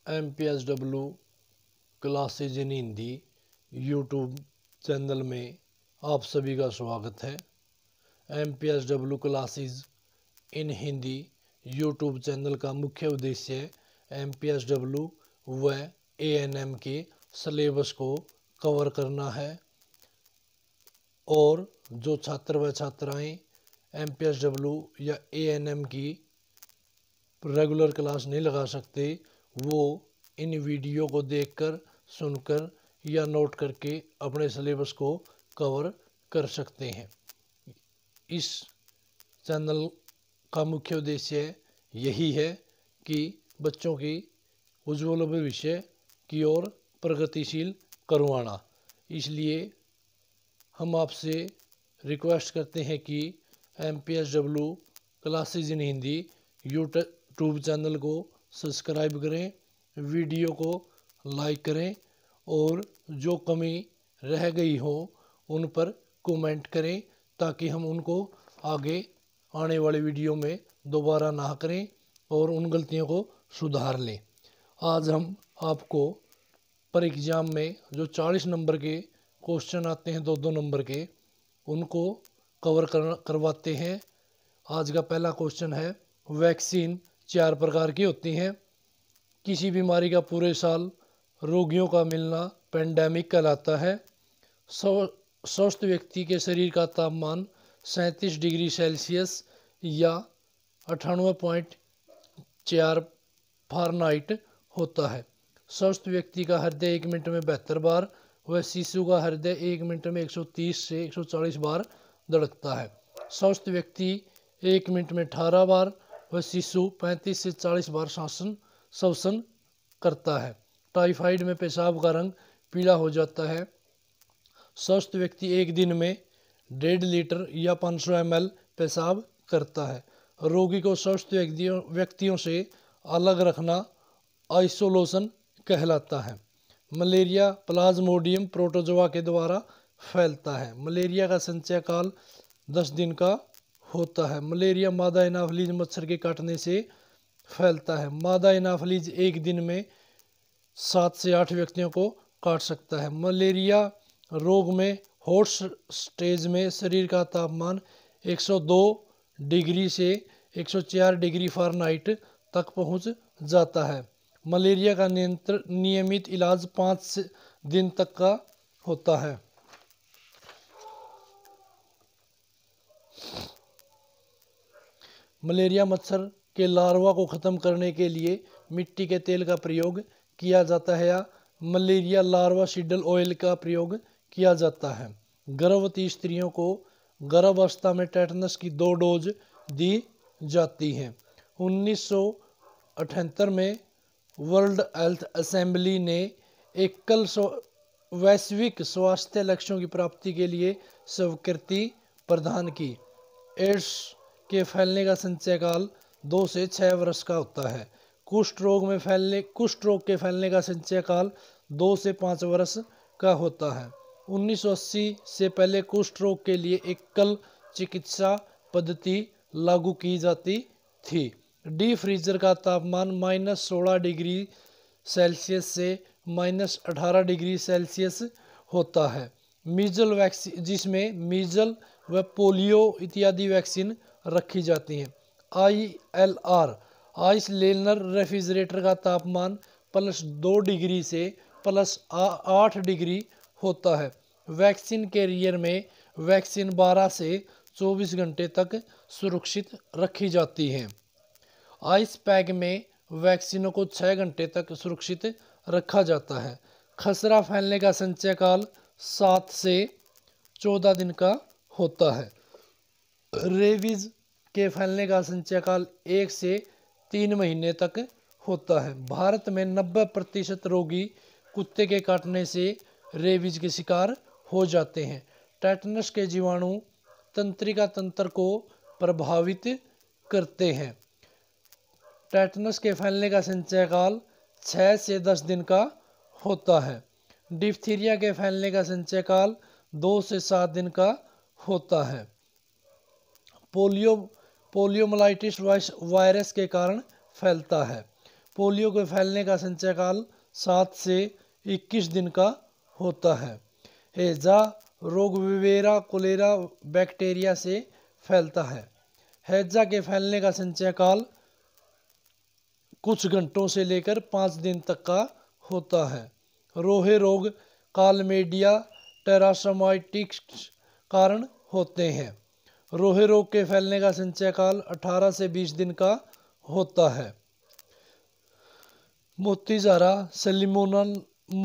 MPSW classes in Hindi YouTube channel में आप सभी का स्वागत है। MPSW classes in Hindi YouTube channel का मुख्य उद्देश्य MPSW व ANM के सिलेबस को कवर करना है और जो छात्र व छात्राएं MPSW या ANM की रेगुलर क्लास नहीं लगा सकते वो इन वीडियो को देखकर सुनकर या नोट करके अपने सिलेबस को कवर कर सकते हैं। इस चैनल का मुख्य उद्देश्य यही है कि बच्चों की उज्ज्वल भविष्य की ओर प्रगतिशील करवाना। इसलिए हम आपसे रिक्वेस्ट करते हैं कि MPSW classes in Hindi YouTube channel को सब्सक्राइब करें, वीडियो को लाइक करें और जो कमी रह गई हो उन पर कमेंट करें ताकि हम उनको आगे आने वाले वीडियो में दोबारा ना करें और उन गलतियों को सुधार लें। आज हम आपको पर एग्ज़ाम में जो 40 नंबर के क्वेश्चन आते हैं 2-2 नंबर के, उनको कवर करवाते हैं। आज का पहला क्वेश्चन है, वैक्सीन 4 प्रकार की होती हैं। किसी बीमारी का पूरे साल रोगियों का मिलना पेंडेमिक कहलाता है। स्वस्थ व्यक्ति के शरीर का तापमान 37 डिग्री सेल्सियस या 98.4 फ़ारेनहाइट होता है। स्वस्थ व्यक्ति का हृदय 1 मिनट में 72 बार व शिशु का हृदय 1 मिनट में 130 से 140 बार धड़कता है। स्वस्थ व्यक्ति 1 मिनट में 18 बार व शिशु 35 से 40 बार श्वसन करता है। टाइफाइड में पेशाब का रंग पीला हो जाता है। स्वस्थ व्यक्ति एक दिन में 1.5 लीटर या 500 ml पेशाब करता है। रोगी को स्वस्थ व्यक्तियों से अलग रखना आइसोलेशन कहलाता है। मलेरिया प्लाज्मोडियम प्रोटोजोआ के द्वारा फैलता है। मलेरिया का संचय काल 10 दिन का होता है। मलेरिया मादा एनाफिलीज मच्छर के काटने से फैलता है। मादा एनाफिलीज एक दिन में 7 से 8 व्यक्तियों को काट सकता है। मलेरिया रोग में हॉट स्टेज में शरीर का तापमान 102 डिग्री से 104 डिग्री फ़ारेनहाइट तक पहुंच जाता है। मलेरिया का नियमित इलाज 5 दिन तक का होता है। मलेरिया मच्छर के लार्वा को ख़त्म करने के लिए मिट्टी के तेल का प्रयोग किया जाता है या मलेरिया लार्वा सीडल ऑयल का प्रयोग किया जाता है। गर्भवती स्त्रियों को गर्भावस्था में टेटनस की 2 डोज दी जाती हैं। 1978 में वर्ल्ड हेल्थ असेंबली ने एकल वैश्विक स्वास्थ्य लक्ष्यों की प्राप्ति के लिए स्वीकृति प्रदान की। एड्स के फैलने का संचय काल 2 से 6 वर्ष का होता है। कुष्ठ रोग के फैलने का संचय काल 2 से 5 वर्ष का होता है। 1980 से पहले कुष्ठ रोग के लिए एकल चिकित्सा पद्धति लागू की जाती थी। डीप फ्रीजर का तापमान -16 डिग्री सेल्सियस से -18 डिग्री सेल्सियस होता है। मीजल वैक्सीन, जिसमें मीजल व पोलियो इत्यादि वैक्सीन रखी जाती हैं। ILR आइसलेनर रेफ्रिजरेटर का तापमान +2 डिग्री से +8 डिग्री होता है। वैक्सीन कैरियर में वैक्सीन 12 से 24 घंटे तक सुरक्षित रखी जाती है। आइस पैक में वैक्सीनों को 6 घंटे तक सुरक्षित रखा जाता है। खसरा फैलने का संचय काल 7 से 14 दिन का होता है। रेबीज के फैलने का संचय काल 1 से 3 महीने तक होता है। भारत में 90% रोगी कुत्ते के काटने से रेबीज के शिकार हो जाते हैं। टेटनस के जीवाणु तंत्रिका तंत्र को प्रभावित करते हैं। टेटनस के फैलने का संचय काल 6 से 10 दिन का होता है। डिप्थीरिया के फैलने का संचय काल 2 से 7 दिन का होता है। पोलियोमाइलाइटिस वायरस के कारण फैलता है। पोलियो के फैलने का संचय काल 7 से 21 दिन का होता है। हैजा रोग विवेरा कोलेरा बैक्टीरिया से फैलता है। हैजा के फैलने का संचय काल कुछ घंटों से लेकर 5 दिन तक का होता है। रोहे रोग कालमेडिया टेरासोमाइटिस कारण होते हैं। रोहे रोग के फैलने का संचय काल 18 से 20 दिन का होता है। मोतीजारा सैल्मोनेला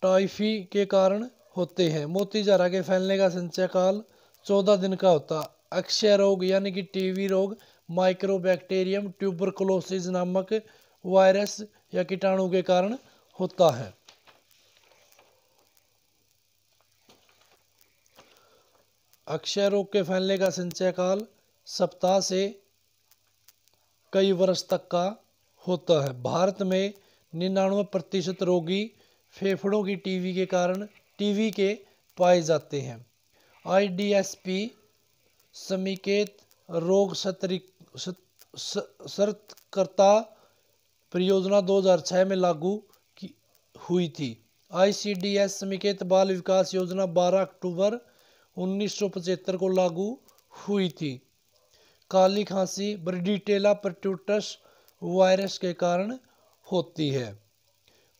टाइफी के कारण होते हैं। मोतीजारा के फैलने का संचय काल 14 दिन का होता है। अक्षय रोग यानी कि टीबी रोग माइक्रोबैक्टीरियम ट्यूबरकुलोसिस नामक वायरस या कीटाणु के कारण होता है। अक्षय रोग के फैलने का संचय काल सप्ताह से कई वर्ष तक का होता है। भारत में 99% रोगी फेफड़ों की टीबी के पाए जाते हैं। IDSP समेकित रोग सतर्कता परियोजना 2006 में लागू हुई थी। ICDS समेकित बाल विकास योजना 12 अक्टूबर 1975 को लागू हुई थी। काली खांसी ब्रिडीटेला परट्यूटस वायरस के कारण होती है।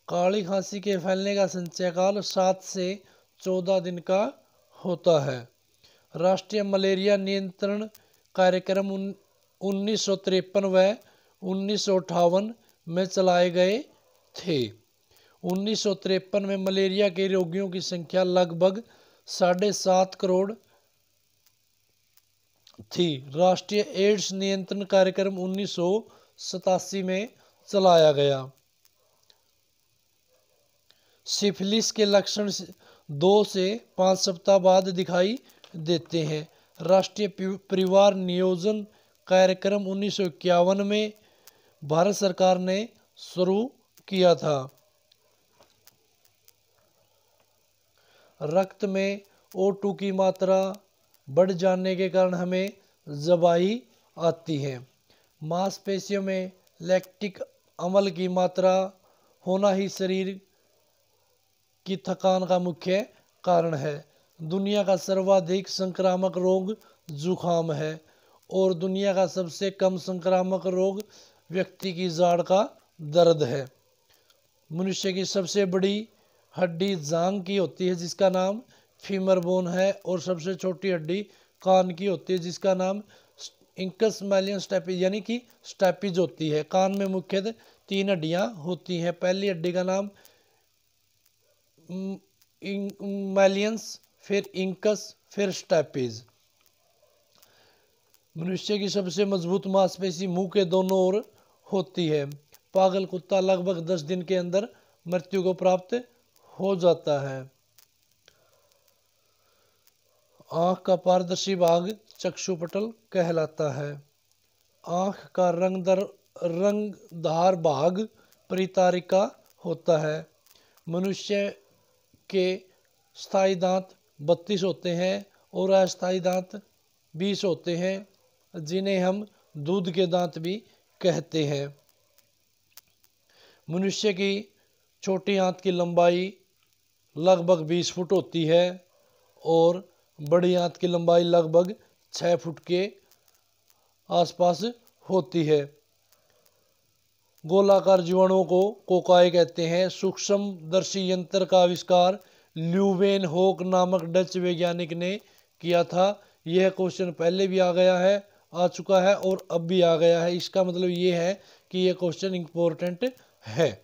काली खांसी के फैलने का संचय काल 7 से 14 दिन का होता है। राष्ट्रीय मलेरिया नियंत्रण कार्यक्रम 1953 व 1958 में चलाए गए थे। 1953 में मलेरिया के रोगियों की संख्या लगभग 7.5 करोड़ थी। राष्ट्रीय एड्स नियंत्रण कार्यक्रम 1987 में चलाया गया। सिफिलिस के लक्षण 2 से 5 सप्ताह बाद दिखाई देते हैं। राष्ट्रीय परिवार नियोजन कार्यक्रम 1951 में भारत सरकार ने शुरू किया था। रक्त में O2 की मात्रा बढ़ जाने के कारण हमें ज़बाई आती है। मांसपेशियों में लैक्टिक अम्ल की मात्रा होना ही शरीर की थकान का मुख्य कारण है। दुनिया का सर्वाधिक संक्रामक रोग जुखाम है और दुनिया का सबसे कम संक्रामक रोग व्यक्ति की जाड़ का दर्द है। मनुष्य की सबसे बड़ी हड्डी जांघ की होती है जिसका नाम फीमर बोन है और सबसे छोटी हड्डी कान की होती है जिसका नाम इंकस मैलियन स्टेपिज यानी कि स्टेपिज होती है। कान में मुख्यतः 3 हड्डियां होती हैं। पहली हड्डी का नाम मैलियंस, फिर इंकस, फिर स्टेपिज। मनुष्य की सबसे मजबूत मांसपेशी मुंह के दोनों ओर होती है। पागल कुत्ता लगभग 10 दिन के अंदर मृत्यु को प्राप्त हो जाता है। आंख का पारदर्शी भाग चक्षुपटल कहलाता है। आंख का रंगधार भाग परितारिका होता है। मनुष्य के स्थायी दांत 32 होते हैं और अस्थायी दांत 20 होते हैं जिन्हें हम दूध के दांत भी कहते हैं। मनुष्य की छोटी आंत की लंबाई लगभग 20 फुट होती है और बड़ी आंत की लंबाई लगभग 6 फुट के आसपास होती है। गोलाकार जीवाणुओं को कोकाए कहते हैं। सूक्ष्मदर्शी यंत्र का आविष्कार ल्यूवेनहोक नामक डच वैज्ञानिक ने किया था। यह क्वेश्चन पहले भी आ चुका है और अब भी आ गया है। इसका मतलब ये है कि यह क्वेश्चन इम्पोर्टेंट है।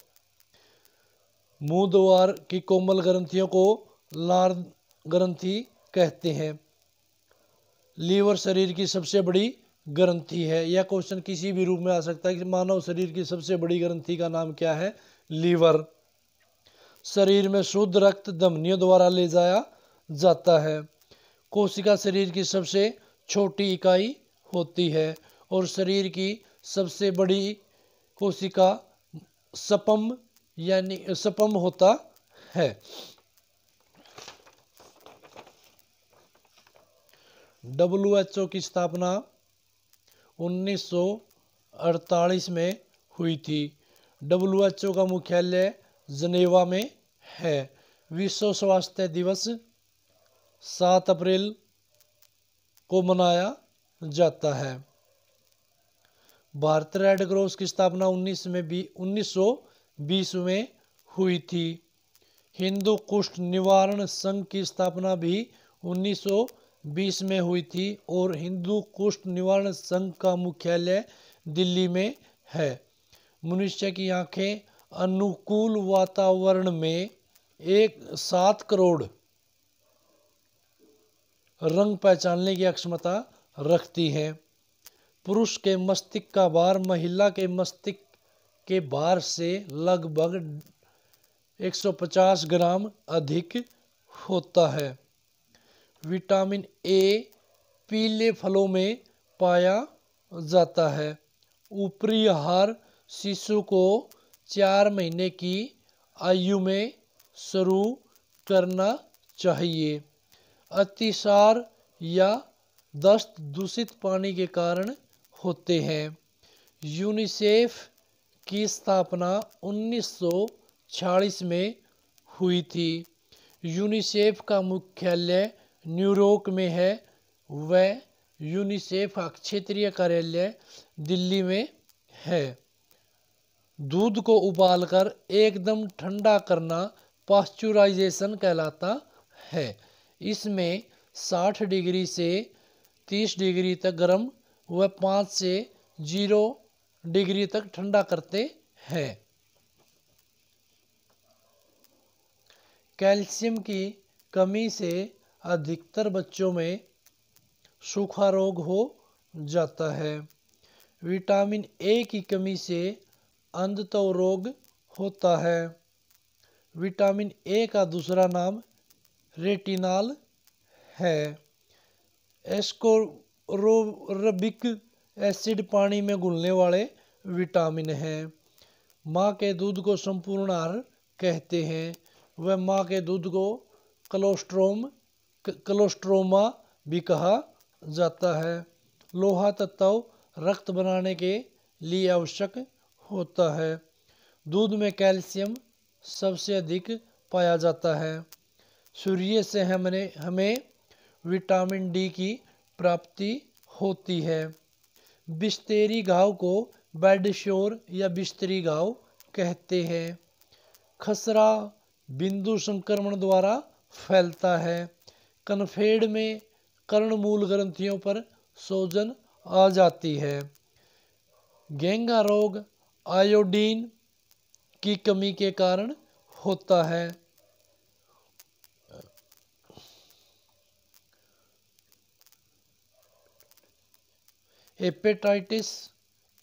मुंह द्वार की कोमल ग्रंथियों को लार ग्रंथि कहते हैं। लीवर शरीर की सबसे बड़ी ग्रंथि है। यह क्वेश्चन किसी भी रूप में आ सकता है कि मानव शरीर की सबसे बड़ी ग्रंथि का नाम क्या है? लीवर। शरीर में शुद्ध रक्त धमनियों द्वारा ले जाया जाता है। कोशिका शरीर की सबसे छोटी इकाई होती है और शरीर की सबसे बड़ी कोशिका सपम होता है। WHO की स्थापना 1948 में हुई थी। WHO का मुख्यालय जनेवा में है। विश्व स्वास्थ्य दिवस 7 अप्रैल को मनाया जाता है। भारत रेड क्रॉस की स्थापना 1920 में हुई थी। हिंदू कुष्ठ निवारण संघ की स्थापना भी 1920 में हुई थी और हिंदू कुष्ठ निवारण संघ का मुख्यालय दिल्ली में है। मनुष्य की आंखें अनुकूल वातावरण में 7 करोड़ रंग पहचानने की क्षमता रखती हैं। पुरुष के मस्तिष्क का भार महिला के मस्तिष्क के भार से लगभग 150 ग्राम अधिक होता है। विटामिन ए पीले फलों में पाया जाता है। ऊपरी आहार शिशु को 4 महीने की आयु में शुरू करना चाहिए। अतिसार या दस्त दूषित पानी के कारण होते हैं। यूनिसेफ की स्थापना 1946 में हुई थी। यूनिसेफ का मुख्यालय न्यूयॉर्क में है। वह यूनिसेफ का क्षेत्रीय कार्यालय दिल्ली में है। दूध को उबालकर एकदम ठंडा करना पाश्चुराइजेशन कहलाता है। इसमें 60 डिग्री से 30 डिग्री तक गर्म व 5 से 0 डिग्री तक ठंडा करते हैं। कैल्शियम की कमी से अधिकतर बच्चों में सूखा रोग हो जाता है। विटामिन ए की कमी से अंधत्व रोग होता है। विटामिन ए का दूसरा नाम रेटिनॉल है। एस्कोर्बिक एसिड पानी में घुलने वाले विटामिन है। माँ के दूध को संपूर्ण आहार कहते हैं। वह माँ के दूध को कोलोस्ट्रोमा भी कहा जाता है। लोहा तत्व रक्त बनाने के लिए आवश्यक होता है। दूध में कैल्शियम सबसे अधिक पाया जाता है। सूर्य से हमें विटामिन डी की प्राप्ति होती है। बिस्तरी घाव को बेडशोर या बिस्तरी घाव कहते हैं। खसरा बिंदु संक्रमण द्वारा फैलता है। कनफेड़ में कर्णमूल ग्रंथियों पर सूजन आ जाती है। घेंघा रोग आयोडीन की कमी के कारण होता है। हेपेटाइटिस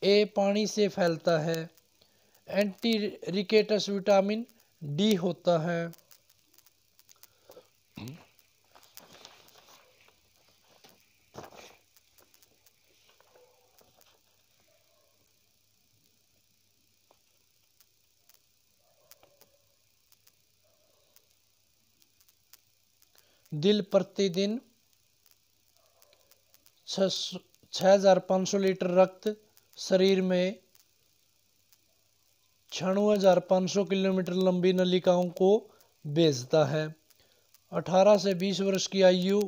ए पानी से फैलता है। एंटी रिकेटस विटामिन डी होता है। दिल प्रतिदिन 6500 लीटर रक्त शरीर में 96,500 किलोमीटर लंबी नलिकाओं को भेजता है। 18 से 20 वर्ष की आयु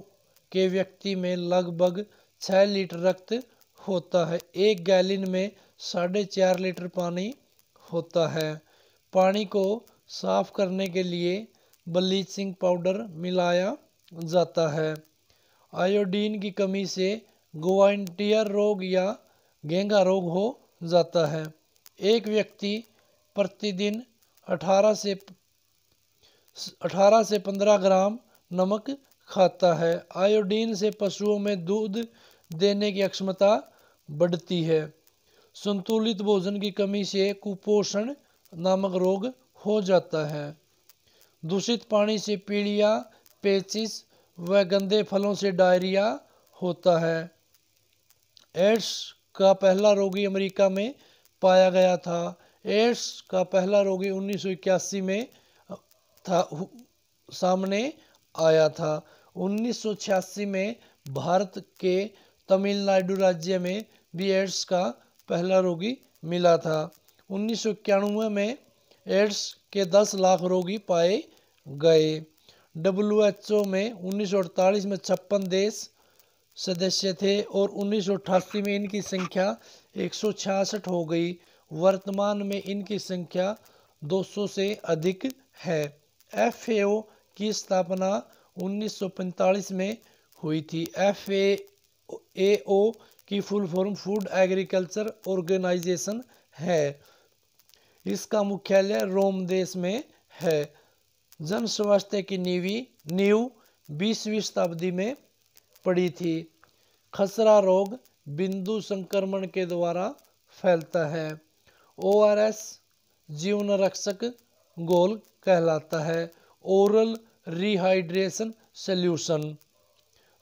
के व्यक्ति में लगभग 6 लीटर रक्त होता है। 1 गैलन में 4.5 लीटर पानी होता है। पानी को साफ करने के लिए ब्लीचिंग पाउडर मिलाया जाता है। आयोडीन की कमी से ग्वाइटियर रोग या घेंघा रोग हो जाता है। एक व्यक्ति प्रतिदिन 18 से 15 ग्राम नमक खाता है। आयोडीन से पशुओं में दूध देने की क्षमता बढ़ती है। संतुलित भोजन की कमी से कुपोषण नामक रोग हो जाता है। दूषित पानी से पीलिया, पेचिस व गंदे फलों से डायरिया होता है। एड्स का पहला रोगी अमेरिका में पाया गया था। एड्स का पहला रोगी 1981 में सामने आया था। 1986 में भारत के तमिलनाडु राज्य में भी एड्स का पहला रोगी मिला था। 1991 में एड्स के 10 लाख रोगी पाए गए। WHO में 1948 में 56 देश सदस्य थे और 1988 में इनकी संख्या 166 हो गई। वर्तमान में इनकी संख्या 200 से अधिक है। FAO की स्थापना 1945 में हुई थी। FAO की full form food agriculture organisation है। इसका मुख्यालय रोम देश में है। जन स्वास्थ्य की नींव 20वीं शताब्दी में पड़ी थी। खसरा रोग बिंदु संक्रमण के द्वारा फैलता है। ORS जीवन रक्षक घोल कहलाता है। Oral rehydration solution.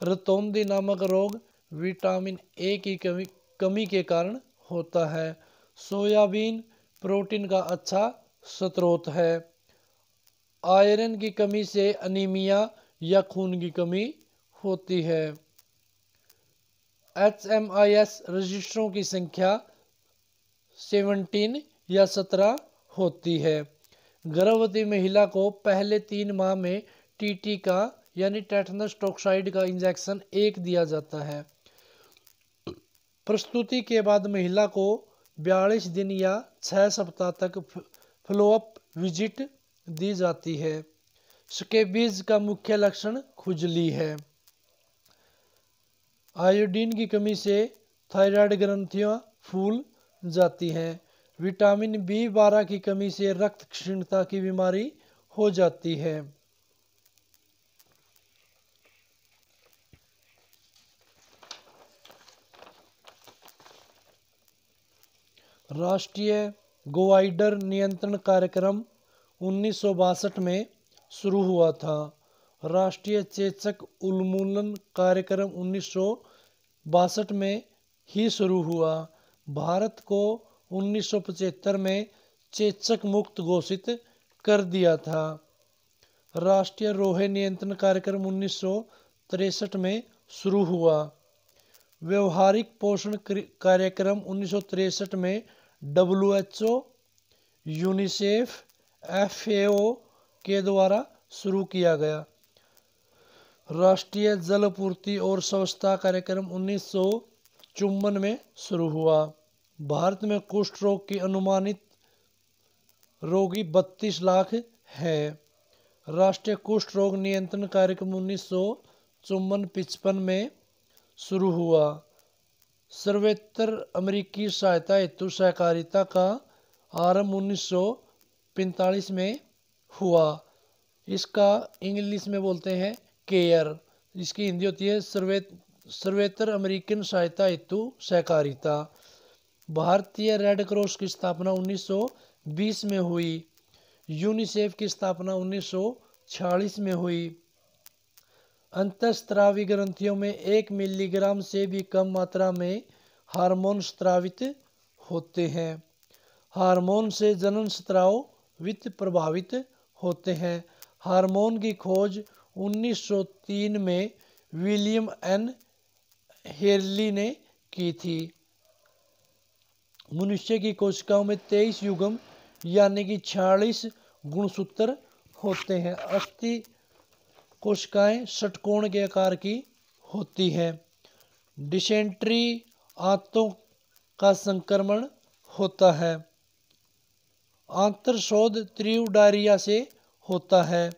रतौंधी नामक रोग विटामिन ए की कमी के कारण होता है। सोयाबीन प्रोटीन का अच्छा स्रोत है। आयरन की कमी से अनीमिया या खून की कमी होती है। HMIS रजिस्टरों की संख्या 17 या 17 होती है। गर्भवती महिला को पहले 3 माह में TT का यानी टेटनस टॉक्साइड का इंजेक्शन 1 दिया जाता है। प्रस्तुति के बाद महिला को 42 दिन या 6 सप्ताह तक फॉलोअप विजिट दी जाती है। स्केबीज का मुख्य लक्षण खुजली है। आयोडीन की कमी से थायराइड ग्रंथियां फूल जाती हैं। विटामिन B12 की कमी से रक्त क्षीणता की बीमारी हो जाती है। राष्ट्रीय गोआइडर नियंत्रण कार्यक्रम 1962 में शुरू हुआ था। राष्ट्रीय चेचक उन्मूलन कार्यक्रम 1962 में ही शुरू हुआ। भारत को 1975 में चेचक मुक्त घोषित कर दिया था। राष्ट्रीय रोहे नियंत्रण कार्यक्रम 1963 में शुरू हुआ। व्यवहारिक पोषण कार्यक्रम 1963 में WHO, यूनिसेफ, FAO के द्वारा शुरू किया गया। राष्ट्रीय जल आपूर्ति और स्वच्छता कार्यक्रम 1954 में शुरू हुआ। भारत में कुष्ठ रोग की अनुमानित रोगी 32 लाख हैं। राष्ट्रीय कुष्ठ रोग नियंत्रण कार्यक्रम 1954-55 में शुरू हुआ। सर्वोत्तर अमेरिकी सहायता हेतु सहकारिता का आरंभ 1945 में हुआ। इसका इंग्लिश में बोलते हैं केयर। इसकी हिंदी होती है सर्वोत्तर अमेरिकन सहायता हेतु सहकारिता। भारतीय रेड क्रॉस की स्थापना 1920 में हुई। यूनिसेफ की स्थापना 1946 में हुई। अंतःस्रावी ग्रंथियों में 1 मिलीग्राम से भी कम मात्रा में हार्मोन स्रावित होते हैं। हार्मोन से जनन स्राव वित्त प्रभावित होते हैं। हार्मोन की खोज 1903 में विलियम एन हेरली ने की थी। मनुष्य की कोशिकाओं में 23 युग्म यानी कि 46 गुणसूत्र होते हैं। अस्थि कोशिकाएं षटकोण के आकार की होती हैं। डिसेंट्री आंतों का संक्रमण होता है। आंत्रशोथ तीव्र डायरिया से होता है।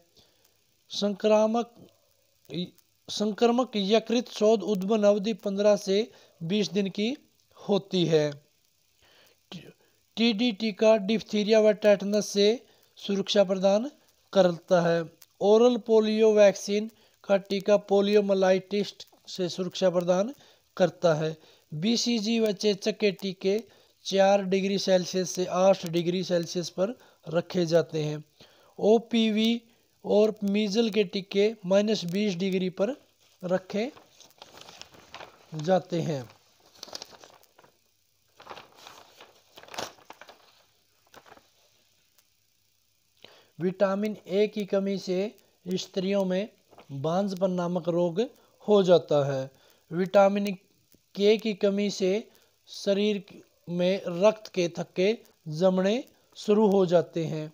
संक्रामक यकृत शोथ उद्भवन अवधि 15 से 20 दिन की होती है। TD टीका डिप्थीरिया व टेटनस से सुरक्षा प्रदान करता है। ओरल पोलियो वैक्सीन का टीका पोलियोमाइलाइटिस से सुरक्षा प्रदान करता है। BCG व चेचक के टीके 4 डिग्री सेल्सियस से 8 डिग्री सेल्सियस पर रखे जाते हैं। OPV और मीजल के टीके -20 डिग्री पर रखे जाते हैं। विटामिन ए की कमी से स्त्रियों में बांझपन नामक रोग हो जाता है। विटामिन के की कमी से शरीर में रक्त के थक्के जमने शुरू हो जाते हैं।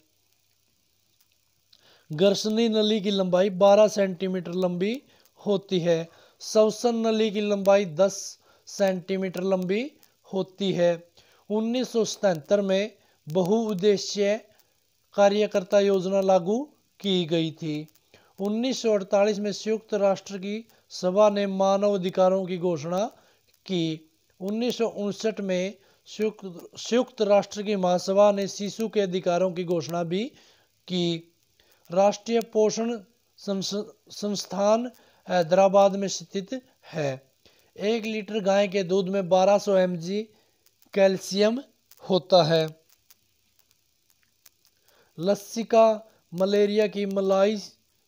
घर्षणी नली की लंबाई 12 सेंटीमीटर लंबी होती है। श्वसन नली की लंबाई 10 सेंटीमीटर लंबी होती है। 1977 में बहुउद्देशीय कार्यकर्ता योजना लागू की गई थी। 1948 में संयुक्त राष्ट्र की सभा ने मानव अधिकारों की घोषणा की। 1959 में संयुक्त राष्ट्र की महासभा ने शिशु के अधिकारों की घोषणा भी की। राष्ट्रीय पोषण संस्थान हैदराबाद में स्थित है। 1 लीटर गाय के दूध में 1200 mg कैल्शियम होता है। लसिका मलेरिया की मलाई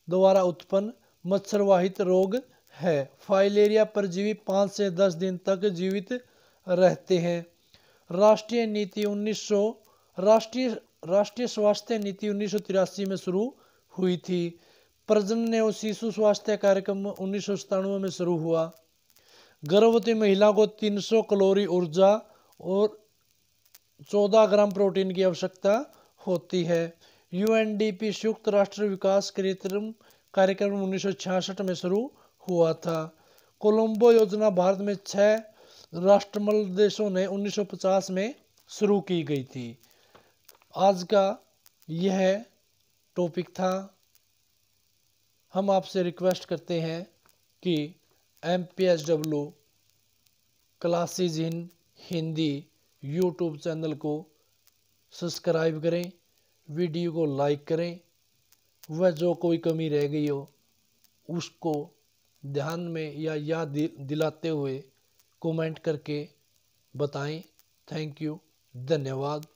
द्वारा उत्पन्न मच्छरवाहित रोग है। फाइलेरिया परजीवी 5 से 10 दिन तक जीवित रहते हैं। राष्ट्रीय स्वास्थ्य नीति 1983 में शुरू हुई थी। प्रजनन एवं शिशु स्वास्थ्य कार्यक्रम 1997 में शुरू हुआ। गर्भवती महिला को 300 कैलोरी ऊर्जा और 14 ग्राम प्रोटीन की आवश्यकता होती है। यूएनडीपी संयुक्त राष्ट्र विकास कार्यक्रम 1966 में शुरू हुआ था। कोलंबो योजना भारत में 6 राष्ट्रमंडल देशों ने 1950 में शुरू की गई थी। आज का यह टॉपिक था। हम आपसे रिक्वेस्ट करते हैं कि MPSW classes in Hindi YouTube channel को सब्सक्राइब करें, वीडियो को लाइक करें, वह जो कोई कमी रह गई हो उसको ध्यान में या याद दिलाते हुए कमेंट करके बताएं। थैंक यू, धन्यवाद।